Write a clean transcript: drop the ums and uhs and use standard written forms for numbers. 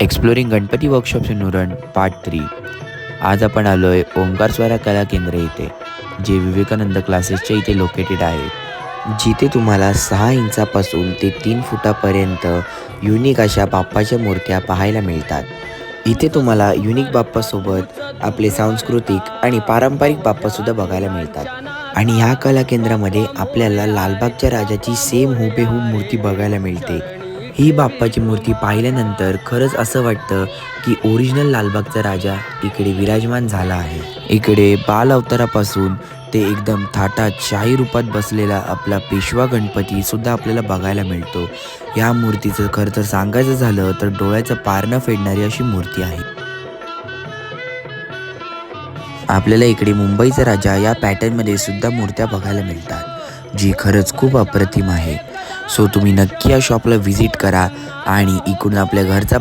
Exploring Ganpati workshops in Uran part 3. आज आपण आलोय ओंकारस्वरा कला केंद्र इथे, जे विवेकानंद क्लासेसच्या इथे लोकेटेड आहे, जिथे तुम्हाला 6 इंचापासून ते 3 फुटापर्यंत युनिक अशा बाप्पाच्या मूर्त्या पाहायला मिळतात. इथे तुम्हाला युनिक बाप्पासोबत आपले सांस्कृतिक आणि पारंपरिक बाप्पासुद्धा बघायला मिळतात. आणि ह्या कला केंद्रामध्ये आपल्याला लालबागच्या राजाची सेम हुबेहूब मूर्ती बघायला मिळते. ही बाप्पाची मूर्ती पाहिल्यानंतर खरंच असं वाटतं की ओरिजिनल लालबागचा राजा इकडे विराजमान झाला आहे. इकडे बाल अवतारापासून ते एकदम थाटात शाही रूपात बसलेला आपला पेशवा गणपती सुद्धा आपल्याला बघायला मिळतो. या मूर्तीचं खरं तर सांगायचं झालं तर डोळ्याचं पारणं फेडणारी अशी मूर्ती आहे. आपल्याला इकडे मुंबईचा राजा या पॅटर्नमध्ये सुद्धा मूर्त्या बघायला मिळतात, जी खरंच खूप अप्रतिम आहे. सो तुम्ही नक्की या शॉपला व्हिजिट करा आणि इकडून आपल्या घरचा